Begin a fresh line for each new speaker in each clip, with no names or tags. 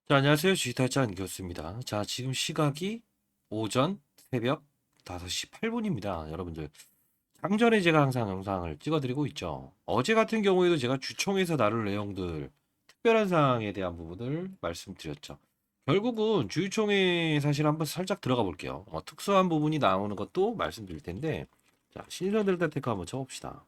자, 안녕하세요. 주식타짜 교수입니다. 자, 지금 시각이 오전 새벽 5시 8분입니다. 여러분들, 장전에 제가 항상 영상을 찍어드리고 있죠. 어제 같은 경우에도 제가 주총에서 다룰 내용들, 특별한 사항에 대한 부분을 말씀드렸죠. 결국은 주주총회 사실 한번 살짝 들어가 볼게요. 특수한 부분이 나오는 것도 말씀드릴 텐데, 자, 신선 델타 테크 한번 쳐봅시다.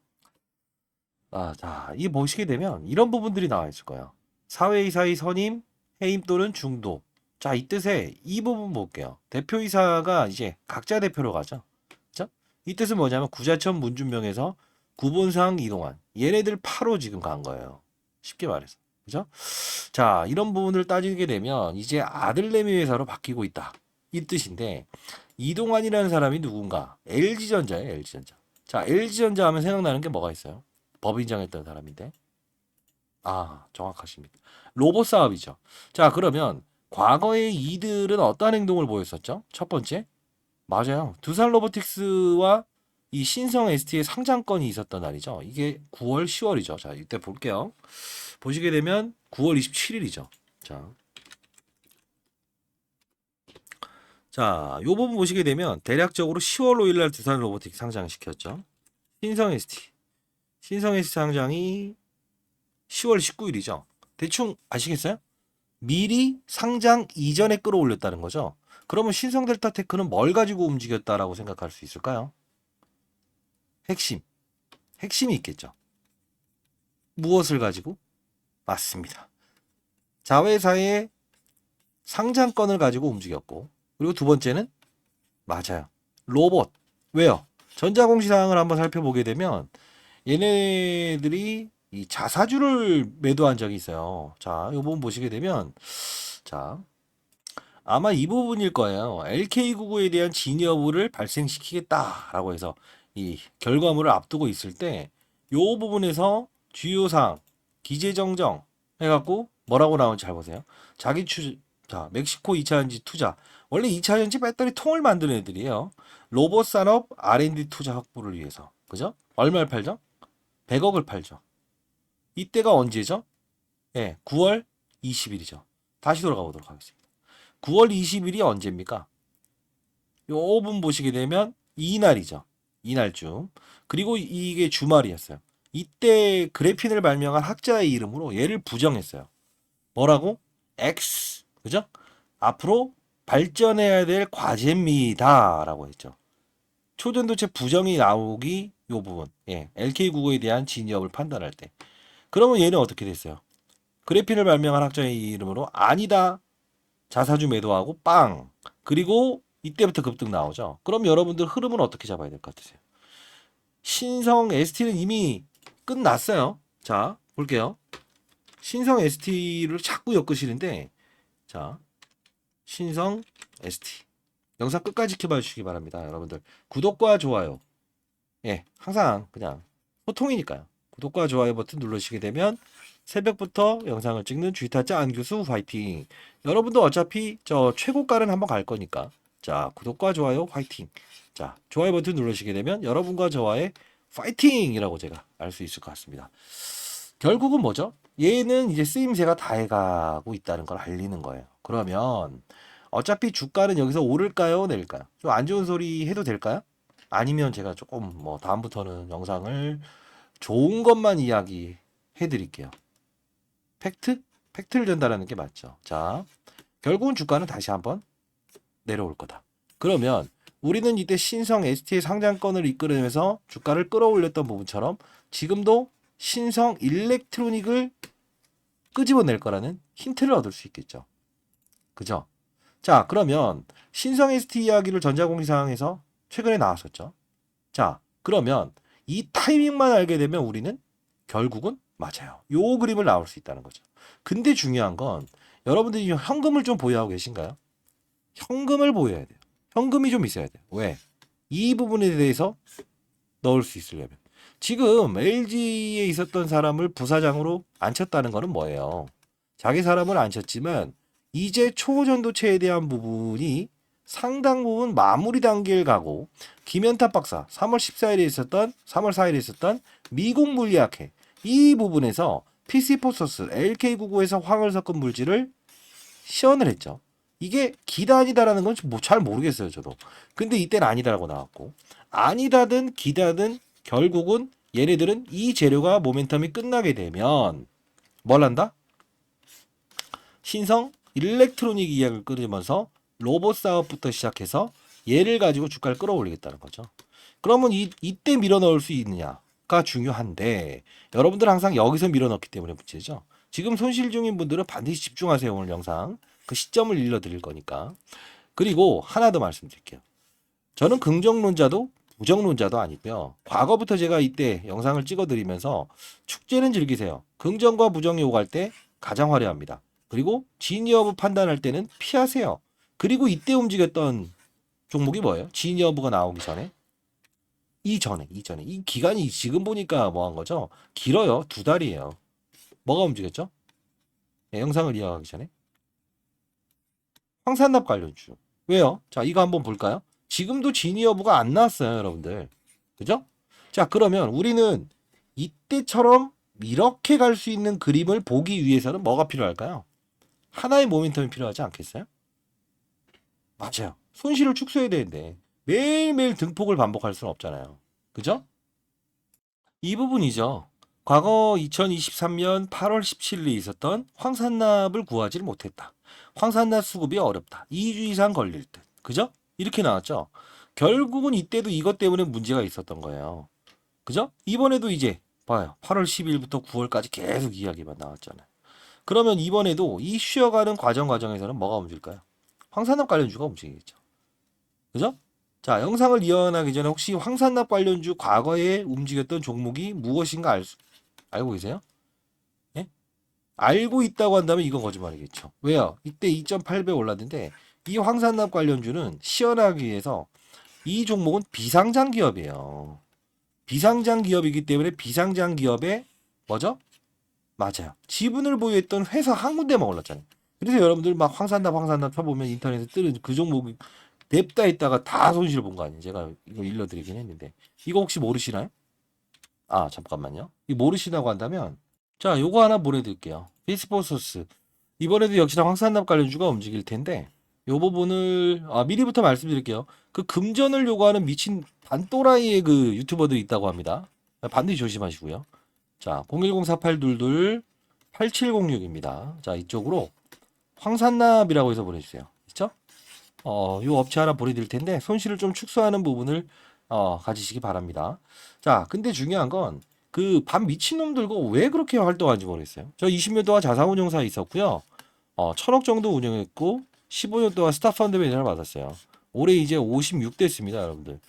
자, 이 보시게 되면 이런 부분들이 나와 있을 거예요. 사회이사의 선임, 해임 또는 중도. 자, 이 뜻에 이 부분 볼게요. 대표이사가 이제 각자 대표로 가죠. 그죠? 이 뜻은 뭐냐면 구자천 문준명에서 구본상 이동한 얘네들 파로 지금 간 거예요. 쉽게 말해서. 그죠? 자, 이런 부분을 따지게 되면 이제 아들내미 회사로 바뀌고 있다. 이 뜻인데 이동환이라는 사람이 누군가? LG전자예요, LG전자. 자, LG전자 하면 생각나는 게 뭐가 있어요? 법인장 했던 사람인데. 정확하십니다. 로봇 사업이죠. 자, 그러면 과거에 이들은 어떠한 행동을 보였었죠? 첫 번째, 맞아요. 두산 로보틱스와 이 신성 ST의 상장건이 있었던 날이죠. 이게 9월, 10월이죠. 자, 이때 볼게요. 보시게 되면 9월 27일이죠. 자, 요 부분 보시게 되면 대략적으로 10월 5일 날 두산 로보틱스 상장시켰죠. 신성 ST. 신성 ST 상장이 10월 19일이죠. 대충 아시겠어요? 미리 상장 이전에 끌어올렸다는 거죠. 그러면 신성델타테크는 뭘 가지고 움직였다라고 생각할 수 있을까요? 핵심. 핵심이 있겠죠. 무엇을 가지고? 맞습니다. 자회사의 상장권을 가지고 움직였고, 그리고 두 번째는 맞아요. 로봇. 왜요? 전자공시사항을 한번 살펴보게 되면 얘네들이 이 자사주를 매도한 적이 있어요. 자, 이 부분 보시게 되면 자, 아마 이 부분일 거예요. LK99에 대한 진위 여부를 발생시키겠다라고 해서 이 결과물을 앞두고 있을 때 요 부분에서 주요사항 기재정정 해갖고 뭐라고 나오는지 잘 보세요. 자, 멕시코 2차전지 투자. 원래 2차전지 배터리 통을 만드는 애들이에요. 로봇 산업 R&D 투자 확보를 위해서. 그죠? 얼마를 팔죠? 100억을 팔죠. 이때가 언제죠? 예, 9월 20일이죠. 다시 돌아가 보도록 하겠습니다. 9월 20일이 언제입니까? 요 분 보시게 되면 이날이죠. 이날쯤. 그리고 이게 주말이었어요. 이때 그래핀을 발명한 학자의 이름으로 얘를 부정했어요. 뭐라고? X. 그죠? 앞으로 발전해야 될 과제입니다. 라고 했죠. 초전도체 부정이 나오기 요 부분. 예. LK99에 대한 진위업을 판단할 때. 그러면 얘는 어떻게 됐어요? 그래핀을 발명한 학자의 이름으로 아니다. 자사주 매도하고 빵. 그리고 이때부터 급등 나오죠. 그럼 여러분들 흐름은 어떻게 잡아야 될 것 같으세요? 신성 ST는 이미 끝났어요. 자, 볼게요. 신성 ST를 자꾸 엮으시는데, 자, 신성 ST. 영상 끝까지 지켜봐 주시기 바랍니다. 여러분들. 구독과 좋아요. 예, 항상 그냥 소통이니까요. 구독과 좋아요 버튼 누르시게 되면 새벽부터 영상을 찍는 주식타짜 안교수 화이팅. 여러분도 어차피 저 최고가는 한번 갈 거니까. 자, 구독과 좋아요 화이팅. 자, 좋아요 버튼 누르시게 되면 여러분과 저와의 파이팅이라고 제가 알 수 있을 것 같습니다. 결국은 뭐죠? 얘는 이제 쓰임새가 다 해가고 있다는 걸 알리는 거예요. 그러면 어차피 주가는 여기서 오를까요? 내릴까요? 좀 안 좋은 소리 해도 될까요? 아니면 제가 조금 뭐 다음부터는 영상을 좋은 것만 이야기해 드릴게요. 팩트? 팩트를 전달하는 게 맞죠. 자, 결국은 주가는 다시 한번 내려올 거다. 그러면 우리는 이때 신성 ST의 상장권을 이끌어내면서 주가를 끌어올렸던 부분처럼 지금도 신성 일렉트로닉을 끄집어낼 거라는 힌트를 얻을 수 있겠죠. 그죠? 자, 그러면 신성 ST 이야기를 전자공시상황에서 최근에 나왔었죠. 자, 그러면 이 타이밍만 알게 되면 우리는 결국은 맞아요. 요 그림을 나올 수 있다는 거죠. 근데 중요한 건 여러분들이 현금을 좀 보유하고 계신가요? 현금을 보여야 돼요. 현금이 좀 있어야 돼요. 왜? 이 부분에 대해서 넣을 수 있으려면. 지금 LG에 있었던 사람을 부사장으로 앉혔다는 거는 뭐예요? 자기 사람을 앉혔지만 이제 초전도체에 대한 부분이 상당 부분 마무리 단계를 가고 김현탑 박사 3월 14일에 있었던 3월 4일에 있었던 미국 물리학회 이 부분에서 PC 포서스 LK99에서 황을 섞은 물질을 시연을 했죠. 이게 기다 아니다라는 건 뭐 잘 모르겠어요, 저도. 근데 이때는 아니다라고 나왔고, 아니다든 기다든 결국은 얘네들은 이 재료가 모멘텀이 끝나게 되면 뭘 한다? 신성 일렉트로닉 이야기를 끌으면서 로봇 사업부터 시작해서 얘를 가지고 주가를 끌어올리겠다는 거죠. 그러면 이때 밀어넣을 수 있느냐가 중요한데 여러분들 항상 여기서 밀어넣기 때문에 문제죠. 지금 손실 중인 분들은 반드시 집중하세요. 오늘 영상 그 시점을 일러드릴 거니까. 그리고 하나 더 말씀드릴게요. 저는 긍정론자도 부정론자도 아니고요. 과거부터 제가 이때 영상을 찍어드리면서 축제는 즐기세요. 긍정과 부정이 오갈 때 가장 화려합니다. 그리고 진위 여부 판단할 때는 피하세요. 그리고 이때 움직였던 종목이 뭐예요? 진위 여부가 나오기 전에 이전에 이 기간이 지금 보니까 뭐 한 거죠? 길어요. 2달이에요. 뭐가 움직였죠? 네, 영상을 이어가기 전에 황산납 관련주. 왜요? 자, 이거 한번 볼까요? 지금도 진위 여부가 안 나왔어요, 여러분들. 그죠? 자, 그러면 우리는 이때처럼 이렇게 갈 수 있는 그림을 보기 위해서는 뭐가 필요할까요? 하나의 모멘텀이 필요하지 않겠어요? 맞아요. 손실을 축소해야 되는데 매일매일 등폭을 반복할 수는 없잖아요. 그죠? 이 부분이죠. 과거 2023년 8월 17일에 있었던 황산납을 구하지를 못했다. 황산납 수급이 어렵다. 2주 이상 걸릴 듯. 그죠? 이렇게 나왔죠. 결국은 이때도 이것 때문에 문제가 있었던 거예요. 그죠? 이번에도 이제 봐요. 8월 10일부터 9월까지 계속 이야기만 나왔잖아요. 그러면 이번에도 이 쉬어가는 과정에서는 뭐가 움직일까요? 황산납 관련주가 움직이겠죠. 그죠? 자, 영상을 이어나가기 전에 혹시 황산납 관련주 과거에 움직였던 종목이 무엇인가 알고 계세요? 예? 알고 있다고 한다면 이건 거짓말이겠죠. 왜요? 이때 2.8배 올랐는데 이 황산납 관련주는 시연하기 위해서 이 종목은 비상장 기업이에요. 비상장 기업이기 때문에 비상장 기업에 뭐죠? 맞아요. 지분을 보유했던 회사 한 군데만 올랐잖아요. 그래서 여러분들 막 황산납 쳐보면 인터넷에 뜨는 그 종목이 냅다 있다가 다 손실 본 거 아니에요. 제가 이거 일러드리긴 했는데 이거 혹시 모르시나요? 아 잠깐만요. 이 모르시다고 한다면 자 요거 하나 보내드릴게요. 피스포소스 이번에도 역시나 황산납 관련주가 움직일 텐데 요 부분을 미리부터 말씀드릴게요. 그 금전을 요구하는 미친 반또라이의 그 유튜버들이 있다고 합니다. 반드시 조심하시고요. 자 010-4822-8706입니다. 자 이쪽으로 황산납이라고 해서 보내주세요. 있죠? 요 업체 하나 보내드릴 텐데 손실을 좀 축소하는 부분을 가지시기 바랍니다. 자, 근데 중요한 건 그 반 미친놈 들고 왜 그렇게 활동하는지 모르겠어요. 저 20년 동안 자산운용사에 있었고요. 1000억 정도 운영했고 15년 동안 스타펀드 매니저를 받았어요. 올해 이제 56 됐습니다, 여러분들.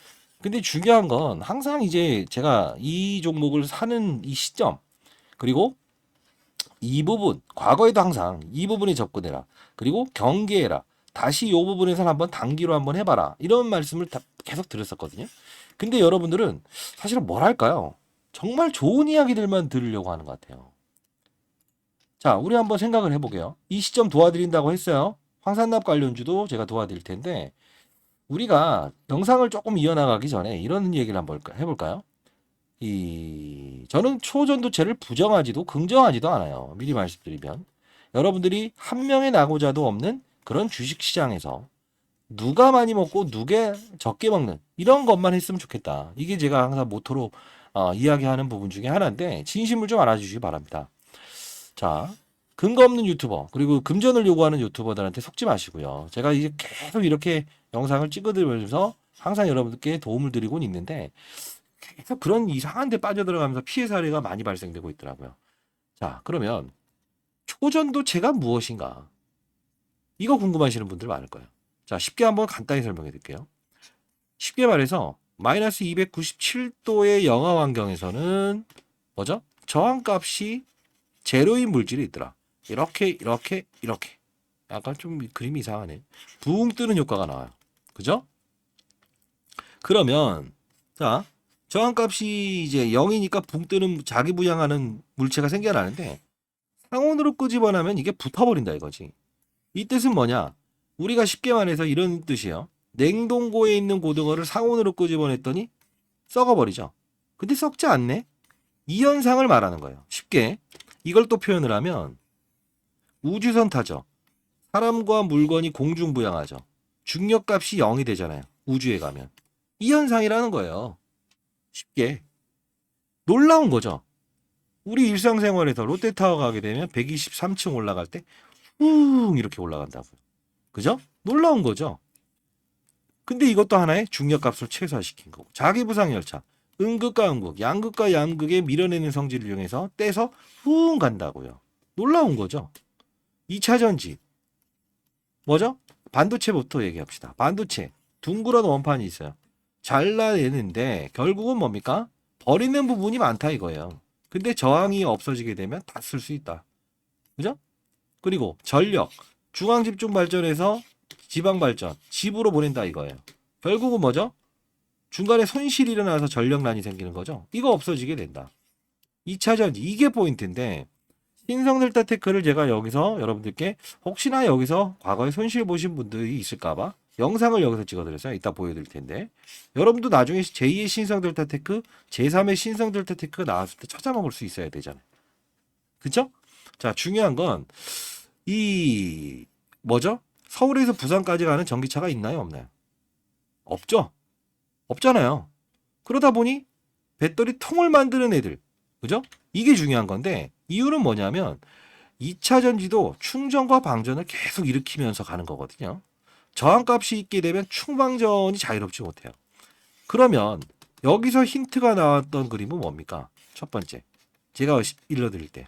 근데 중요한 건 항상 이제 제가 이 종목을 사는 이 시점 그리고 이 부분 과거에도 항상 이 부분에 접근해라. 그리고 경계해라. 다시 이 부분에서 한번 단기로 한번 해봐라. 이런 말씀을 계속 드렸었거든요. 근데 여러분들은 사실은 뭘 할까요? 정말 좋은 이야기들만 들으려고 하는 것 같아요. 자, 우리 한번 생각을 해보게요. 이 시점 도와드린다고 했어요. 황산납 관련주도 제가 도와드릴 텐데 우리가 영상을 조금 이어나가기 전에 이런 얘기를 한번 해볼까요? 저는 초전도체를 부정하지도 긍정하지도 않아요. 미리 말씀드리면 여러분들이 한 명의 낙오자도 없는 그런 주식시장에서 누가 많이 먹고 누가 적게 먹는 이런 것만 했으면 좋겠다. 이게 제가 항상 모토로 이야기하는 부분 중에 하나인데 진심을 좀 알아주시기 바랍니다. 자, 근거 없는 유튜버 그리고 금전을 요구하는 유튜버들한테 속지 마시고요. 제가 이제 계속 이렇게 영상을 찍어드리면서 항상 여러분들께 도움을 드리곤 있는데 계속 그런 이상한 데 빠져들어가면서 피해 사례가 많이 발생되고 있더라고요. 자, 그러면 초전도체가 무엇인가? 이거 궁금하시는 분들 많을 거예요. 자, 쉽게 한번 간단히 설명해 드릴게요. 쉽게 말해서 마이너스 297도의 영하 환경에서는 뭐죠? 저항값이 제로인 물질이 있더라. 이렇게 약간 좀 그림이 이상하네. 붕 뜨는 효과가 나와요. 그죠? 그러면 자 저항값이 이제 0이니까 붕 뜨는 자기 부양하는 물체가 생겨나는데 상온으로 끄집어내면 이게 붙어버린다 이거지. 이 뜻은 뭐냐? 우리가 쉽게 말해서 이런 뜻이에요. 냉동고에 있는 고등어를 상온으로 끄집어냈더니 썩어버리죠. 근데 썩지 않네? 이 현상을 말하는 거예요. 쉽게 이걸 또 표현을 하면 우주선 타죠. 사람과 물건이 공중부양하죠. 중력값이 0이 되잖아요. 우주에 가면. 이 현상이라는 거예요. 쉽게. 놀라운 거죠. 우리 일상생활에서 롯데타워 가게 되면 123층 올라갈 때 후 이렇게 올라간다고요. 그죠? 놀라운 거죠. 근데 이것도 하나의 중력값을 최소화시킨 거고. 자기부상열차. 음극과 음극, 양극과 양극의 밀어내는 성질을 이용해서 떼서 후 간다고요. 놀라운 거죠. 2차 전지. 뭐죠? 반도체부터 얘기합시다. 반도체. 둥그런 원판이 있어요. 잘라내는데 결국은 뭡니까? 버리는 부분이 많다 이거예요. 근데 저항이 없어지게 되면 다 쓸 수 있다. 그죠? 그리고 전력. 중앙집중 발전에서 지방 발전, 집으로 보낸다 이거예요. 결국은 뭐죠? 중간에 손실이 일어나서 전력난이 생기는 거죠. 이거 없어지게 된다. 2차 전지. 이게 포인트인데 신성델타테크를 제가 여기서 여러분들께 혹시나 여기서 과거에 손실 보신 분들이 있을까봐 영상을 여기서 찍어드렸어요. 이따 보여드릴 텐데 여러분도 나중에 제2의 신성델타테크, 제3의 신성델타테크가 나왔을 때 찾아먹을 수 있어야 되잖아요. 그쵸? 자, 중요한 건 이 뭐죠? 서울에서 부산까지 가는 전기차가 있나요? 없나요? 없죠? 없잖아요. 그러다 보니 배터리 통을 만드는 애들, 그죠? 이게 중요한 건데 이유는 뭐냐면 2차 전지도 충전과 방전을 계속 일으키면서 가는 거거든요. 저항값이 있게 되면 충방전이 자유롭지 못해요. 그러면 여기서 힌트가 나왔던 그림은 뭡니까? 첫 번째, 제가 일러드릴 때.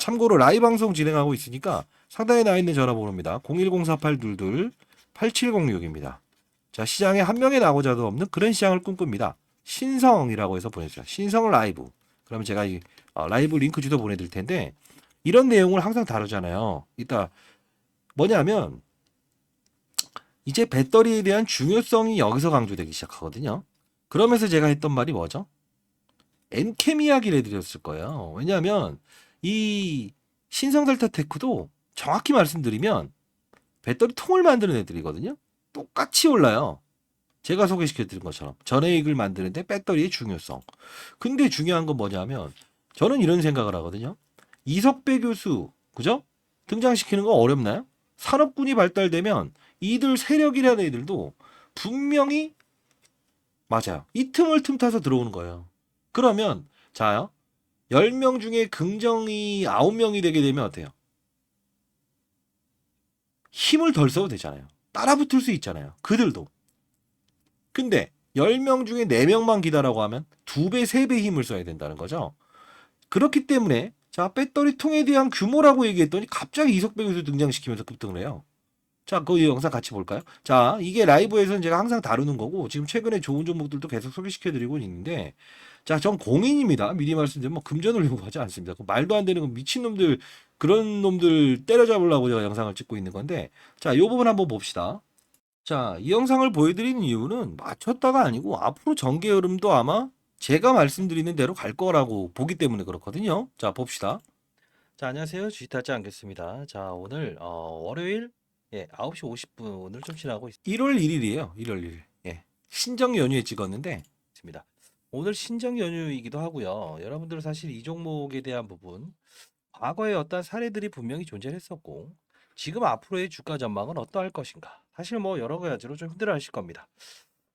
참고로 라이브 방송 진행하고 있으니까 상단에 나와 있는 전화번호입니다. 0104822-8706입니다. 자, 시장에 한 명의 나고자도 없는 그런 시장을 꿈꿉니다. 신성이라고 해서 보내주세요. 신성 라이브. 그러면 제가 이 라이브 링크 주소 보내드릴 텐데 이런 내용을 항상 다루잖아요. 이따 뭐냐면 이제 배터리에 대한 중요성이 여기서 강조되기 시작하거든요. 그러면서 제가 했던 말이 뭐죠? 엔캠 이야기를 해드렸을 거예요. 왜냐하면 이 신성델타테크도 정확히 말씀드리면 배터리 통을 만드는 애들이거든요. 똑같이 올라요. 제가 소개시켜드린 것처럼 전해액을 만드는데 배터리의 중요성. 근데 중요한 건 뭐냐면 저는 이런 생각을 하거든요. 이석배 교수, 그죠? 등장시키는 거 어렵나요? 산업군이 발달되면 이들 세력이라는 애들도 분명히 맞아요. 이 틈을 틈타서 들어오는 거예요. 그러면 자요. 10명 중에 긍정이 9명이 되게 되면 어때요? 힘을 덜 써도 되잖아요. 따라붙을 수 있잖아요. 그들도. 근데 10명 중에 4명만 기다라고 하면 2배, 3배 힘을 써야 된다는 거죠. 그렇기 때문에 자, 배터리 통에 대한 규모라고 얘기했더니 갑자기 이석배 교수 등장시키면서 급등을 해요. 자, 그 영상 같이 볼까요? 자, 이게 라이브에서는 제가 항상 다루는 거고 지금 최근에 좋은 종목들도 계속 소개시켜드리고 있는데 자, 전 공인입니다. 미리 말씀드리면 뭐 금전을 요구하지 않습니다. 그 말도 안 되는 거 미친놈들 그런 놈들 때려잡으려고 제가 영상을 찍고 있는 건데 자, 이 부분 한번 봅시다. 자, 이 영상을 보여드리는 이유는 맞췄다가 아니고 앞으로 전개 흐름도 아마 제가 말씀드리는 대로 갈 거라고 보기 때문에 그렇거든요. 자, 봅시다. 자, 안녕하세요. 주식타짜 않겠습니다. 자, 오늘 월요일 9시 50분을 좀 지나고 있습니다. 1월 1일이에요. 1월 1일. 예. 신정 연휴에 찍었는데 있습니다. 오늘 신정 연휴이기도 하고요. 여러분들은 사실 이 종목에 대한 부분 과거에 어떤 사례들이 분명히 존재했었고 지금 앞으로의 주가 전망은 어떠할 것인가? 사실 뭐 여러 가지로 좀 힘들어하실 겁니다.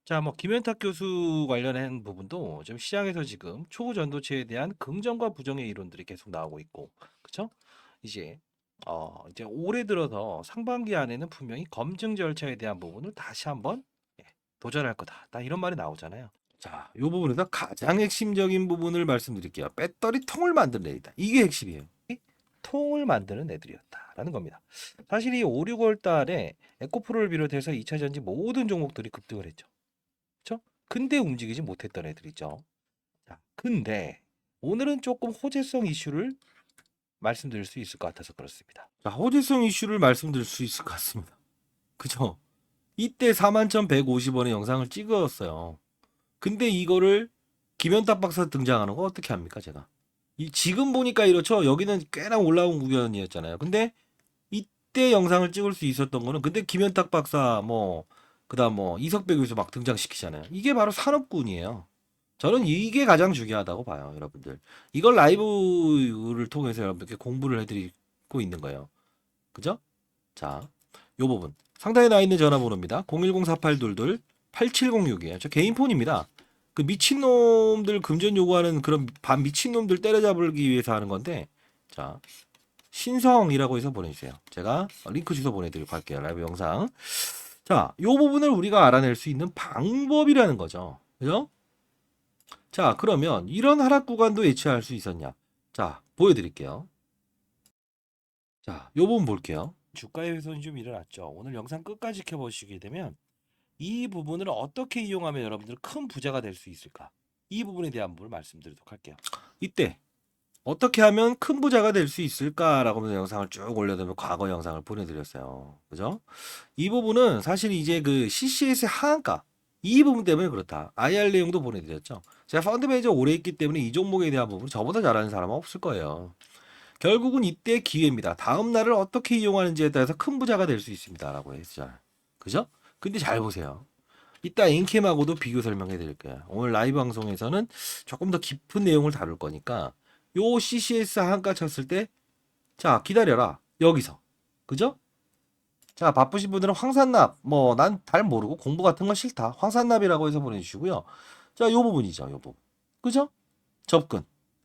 자, 뭐 김현탁 교수 관련한 부분도 지금 시장에서 지금 초전도체에 대한 긍정과 부정의 이론들이 계속 나오고 있고, 그렇죠? 이제 이제 올해 들어서 상반기 안에는 분명히 검증 절차에 대한 부분을 다시 한번 도전할 거다. 딱 이런 말이 나오잖아요. 자, 이 부분에서 가장 핵심적인 부분을 말씀드릴게요. 배터리 통을 만드는 애이다. 이게 핵심이에요. 통을 만드는 애들이었다라는 겁니다. 사실 이 5, 6월 달에 에코프로를 비롯해서 2차 전지 모든 종목들이 급등을 했죠. 그렇죠? 근데 움직이지 못했던 애들이죠. 자, 근데 오늘은 조금 호재성 이슈를 말씀드릴 수 있을 것 같아서 그렇습니다. 자, 호재성 이슈를 말씀드릴 수 있을 것 같습니다. 그죠? 이때 41,150원의 영상을 찍었어요. 근데 이거를 김현탁 박사 등장하는 거 어떻게 합니까, 제가? 지금 보니까 이렇죠. 여기는 꽤나 올라온 구간이었잖아요. 근데 이때 영상을 찍을 수 있었던 거는 근데 김현탁 박사 뭐 그다음 뭐 이석배 교수 막 등장시키잖아요. 이게 바로 산업군이에요. 저는 이게 가장 중요하다고 봐요, 여러분들. 이걸 라이브를 통해서 여러분들께 공부를 해드리고 있는 거예요. 그죠? 자, 요 부분. 상단에 나와 있는 전화번호입니다. 010-4822-8706이에요. 저 개인 폰입니다. 그 미친놈들 금전 요구하는 그런 반 미친놈들 때려잡기 위해서 하는 건데, 자, 신성이라고 해서 보내주세요. 제가 링크 주소 보내드리고 할게요. 라이브 영상. 자, 요 부분을 우리가 알아낼 수 있는 방법이라는 거죠. 그죠? 자, 그러면 이런 하락 구간도 예측할 수 있었냐? 자, 보여드릴게요. 자, 요 부분 볼게요. 주가의 훼손이 좀 일어났죠. 오늘 영상 끝까지 지켜보시게 되면 이 부분을 어떻게 이용하면 여러분들 큰 부자가 될 수 있을까? 이 부분에 대한 부분을 말씀드리도록 할게요. 이때 어떻게 하면 큰 부자가 될 수 있을까라고 하면서 영상을 쭉 올려두면 과거 영상을 보내드렸어요. 그죠? 이 부분은 사실 이제 그 CCS의 하한가 이 부분 때문에 그렇다. IR 내용도 보내드렸죠. 제가 펀드 매니저 오래 했기 때문에 이 종목에 대한 부분 저보다 잘하는 사람은 없을 거예요. 결국은 이때 기회입니다. 다음 날을 어떻게 이용하는지에 따라서 큰 부자가 될 수 있습니다라고 했잖아요. 그죠? 근데 잘 보세요. 이따 엔캠하고도 비교 설명해 드릴 거예요. 오늘 라이브 방송에서는 조금 더 깊은 내용을 다룰 거니까 요 CCS 한가 쳤을 때 자, 기다려라. 여기서. 그죠? 자, 바쁘신 분들은 황산납. 뭐 난 잘 모르고 공부 같은 건 싫다. 황산납이라고 해서 보내주시고요. 자, 요 부분이죠. 요 부분. 그죠? 접근.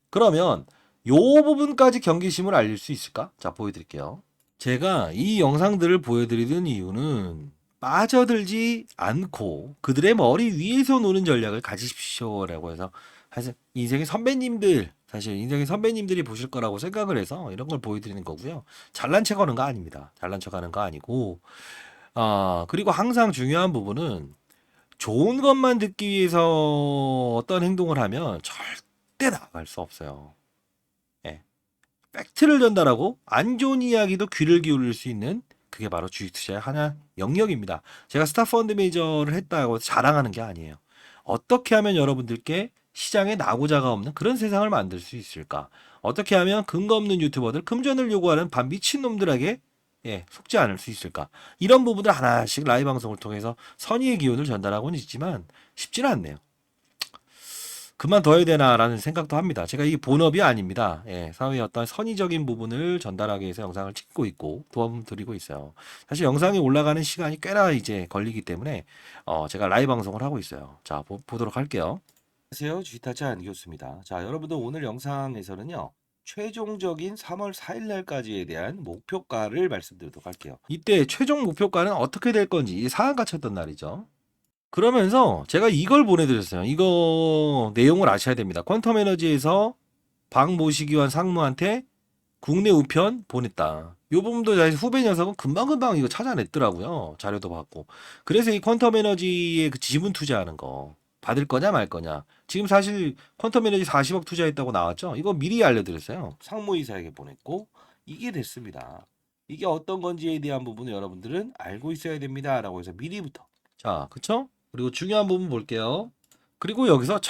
그러면 요 부분까지 경계심을 알릴 수 있을까? 자, 보여드릴게요. 제가 이 영상들을 보여드리는 이유는 빠져들지 않고 그들의 머리 위에서 노는 전략을 가지십시오라고 해서 사실 인생의 선배님들 사실 인생의 선배님들이 보실 거라고 생각을 해서 이런 걸 보여드리는 거고요. 잘난 척 하는 거 아닙니다. 잘난 척 하는 거 아니고 그리고 항상 중요한 부분은 좋은 것만 듣기 위해서 어떤 행동을 하면 절대 나아갈 수 없어요. 예. 팩트를 전달하고 안 좋은 이야기도 귀를 기울일 수 있는 그게 바로 주식 투자의 하나 영역입니다. 제가 스타펀드 매니저를 했다고 자랑하는 게 아니에요. 어떻게 하면 여러분들께 시장에 나고자가 없는 그런 세상을 만들 수 있을까? 어떻게 하면 근거 없는 유튜버들, 금전을 요구하는 반 미친놈들에게 속지 않을 수 있을까? 이런 부분들 하나씩 라이브 방송을 통해서 선의의 기운을 전달하고는 있지만 쉽지는 않네요. 그만둬야 되나라는 생각도 합니다. 제가 이게 본업이 아닙니다. 사회의 어떤 선의적인 부분을 전달하기 위해서 영상을 찍고 있고 도움드리고 있어요. 사실 영상이 올라가는 시간이 꽤나 이제 걸리기 때문에 제가 라이브 방송을 하고 있어요. 자, 보도록 할게요. 안녕하세요. 주식타짜 안기호수입니다. 자, 여러분들 오늘 영상에서는요. 최종적인 3월 4일 날까지에 대한 목표가를 말씀드리도록 할게요. 이때 최종 목표가는 어떻게 될 건지 이 상한가 쳤던 날이죠. 그러면서 제가 이걸 보내드렸어요. 이거 내용을 아셔야 됩니다. 퀀텀 에너지에서 방 모시기 위한 상무한테 국내 우편 보냈다. 요 부분도 사실 후배 녀석은 금방금방 이거 찾아냈더라고요. 자료도 받고. 그래서 이 퀀텀 에너지에 그 지분 투자하는 거 받을 거냐 말 거냐. 지금 사실 퀀텀 에너지 40억 투자했다고 나왔죠. 이거 미리 알려드렸어요. 상무이사에게 보냈고 이게 됐습니다. 이게 어떤 건지에 대한 부분을 여러분들은 알고 있어야 됩니다라고 해서 미리부터. 자, 그쵸? 그리고 중요한 부분 볼게요. 그리고 여기서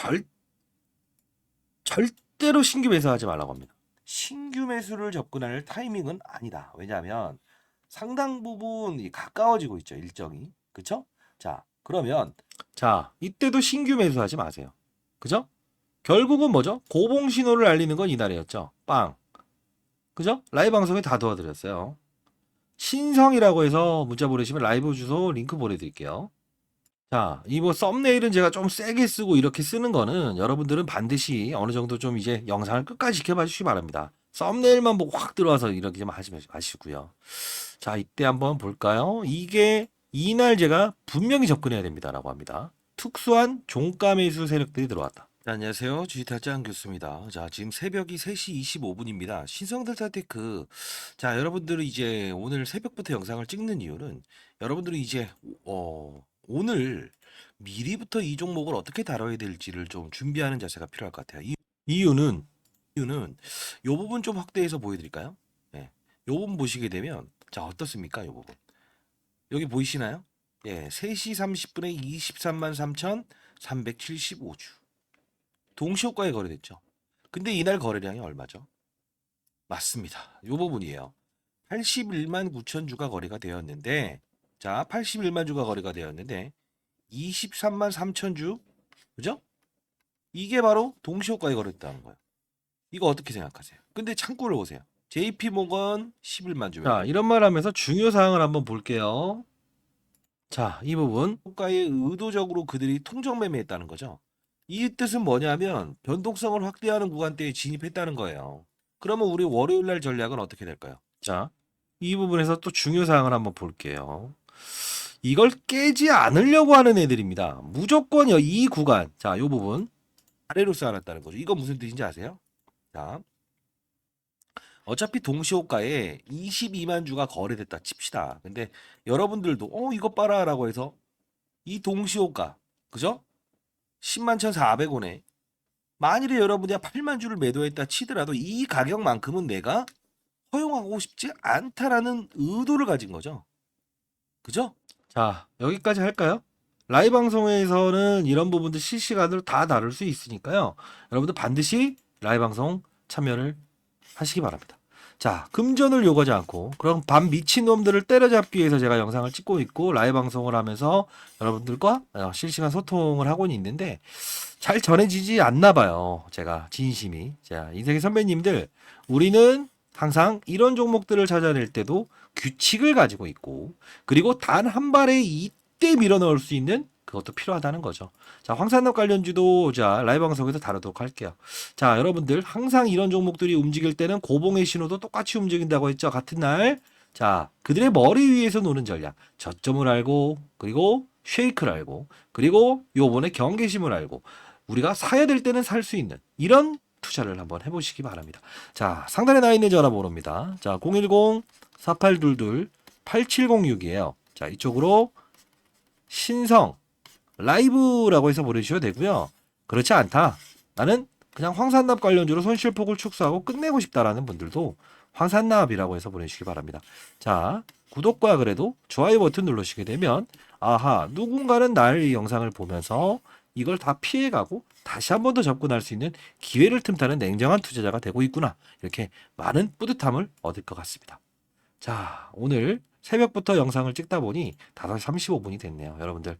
절대로 신규 매수하지 말라고 합니다. 신규 매수를 접근할 타이밍은 아니다. 왜냐하면 상당 부분 가까워지고 있죠. 일정이. 그쵸? 자, 그러면 자, 이때도 신규 매수하지 마세요. 그죠? 결국은 뭐죠? 고봉 신호를 알리는 건 이날이었죠. 빵. 그죠? 라이브 방송에 다 도와드렸어요. 신성이라고 해서 문자 보내시면 라이브 주소 링크 보내드릴게요. 자, 이 뭐 썸네일은 제가 좀 세게 쓰고 이렇게 쓰는 거는 여러분들은 반드시 어느 정도 좀 이제 영상을 끝까지 지켜봐 주시기 바랍니다. 썸네일만 보고 확 들어와서 이렇게 좀 하지 마시고요. 자, 이때 한번 볼까요? 이게 이날 제가 분명히 접근해야 됩니다라고 합니다. 특수한 종가 매수 세력들이 들어왔다. 자, 안녕하세요. 주식타짜 교수입니다. 자, 지금 새벽이 3시 25분입니다. 신성들타테크. 자, 여러분들은 이제 오늘 새벽부터 영상을 찍는 이유는 여러분들은 이제 오늘 미리부터 이 종목을 어떻게 다뤄야 될지를 좀 준비하는 자세가 필요할 것 같아요. 이유는 요 부분 좀 확대해서 보여드릴까요? 예, 요 부분 보시게 되면 자 어떻습니까? 요 부분 여기 보이시나요? 예, 3시 30분에 23만 3,375주 동시효과에 거래됐죠. 근데 이날 거래량이 얼마죠? 맞습니다. 요 부분이에요. 81만 9천 주가 거래가 되었는데 자 81만 주가 거래가 되었는데 23만 3천 주 그죠? 이게 바로 동시효과에 거래됐다는 거예요. 이거 어떻게 생각하세요? 근데 창구를 보세요. JP모건 11만 주 매도. 자, 이런 말 하면서 중요 사항을 한번 볼게요. 자, 이 부분 호가에 의도적으로 그들이 통정 매매했다는 거죠. 이 뜻은 뭐냐면 변동성을 확대하는 구간대에 진입했다는 거예요. 그러면 우리 월요일 날 전략은 어떻게 될까요? 자, 이 부분에서 또 중요 사항을 한번 볼게요. 이걸 깨지 않으려고 하는 애들입니다. 무조건 이 구간, 자, 이 부분 아래로 쌓아놨다는 거죠. 이거 무슨 뜻인지 아세요? 자, 어차피 동시호가에 22만 주가 거래됐다 칩시다. 근데 여러분들도 이거 봐라라고 해서 이 동시호가, 그죠? 10만 1,400원에 만일에 여러분이 8만 주를 매도했다 치더라도 이 가격만큼은 내가 허용하고 싶지 않다라는 의도를 가진 거죠. 그죠? 자, 여기까지 할까요? 라이브 방송에서는 이런 부분들 실시간으로 다 다룰 수 있으니까요. 여러분들 반드시 라이브 방송 참여를 하시기 바랍니다. 자, 금전을 요구하지 않고 그럼 반 미친놈들을 때려잡기 위해서 제가 영상을 찍고 있고 라이브 방송을 하면서 여러분들과 실시간 소통을 하고 있는데 잘 전해지지 않나 봐요. 제가 진심이. 자, 인생의 선배님들, 우리는 항상 이런 종목들을 찾아낼 때도 규칙을 가지고 있고 그리고 단 한 발에 이때 밀어 넣을 수 있는 그것도 필요하다는 거죠. 자, 황산납 관련주도 자, 라이브 방송에서 다루도록 할게요. 자, 여러분들 항상 이런 종목들이 움직일 때는 고봉의 신호도 똑같이 움직인다고 했죠. 같은 날. 자, 그들의 머리 위에서 노는 전략. 저점을 알고 그리고 쉐이크를 알고 그리고 요번에 경계심을 알고 우리가 사야 될 때는 살 수 있는 이런 투자를 한번 해보시기 바랍니다. 자, 상단에 나와 있는 전화번호입니다. 자, 010-4822-8706이에요. 자, 이쪽으로 신성 라이브라고 해서 보내주셔도 되고요. 그렇지 않다. 나는 그냥 황산납 관련주로 손실폭을 축소하고 끝내고 싶다라는 분들도 황산납이라고 해서 보내주시기 바랍니다. 자, 구독과 그래도 좋아요 버튼 누르시게 되면 아하, 누군가는 나의 영상을 보면서 이걸 다 피해가고 다시 한 번 더 접근할 수 있는 기회를 틈타는 냉정한 투자자가 되고 있구나. 이렇게 많은 뿌듯함을 얻을 것 같습니다. 자, 오늘 새벽부터 영상을 찍다 보니 5시 35분이 됐네요. 여러분들.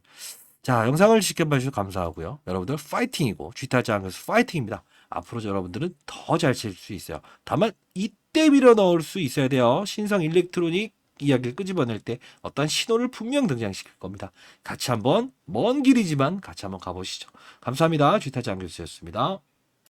자, 영상을 지켜봐 주셔서 감사하고요. 여러분들 파이팅이고 쥐타지 않으면서 파이팅입니다. 앞으로 여러분들은 더 잘 칠 수 있어요. 다만 이때 밀어 넣을 수 있어야 돼요. 신성 일렉트로닉 이야기를 끄집어낼 때 어떤 신호를 분명 등장시킬 겁니다. 같이 한번 먼 길이지만 같이 한번 가보시죠. 감사합니다. 쥐타지 안교수였습니다.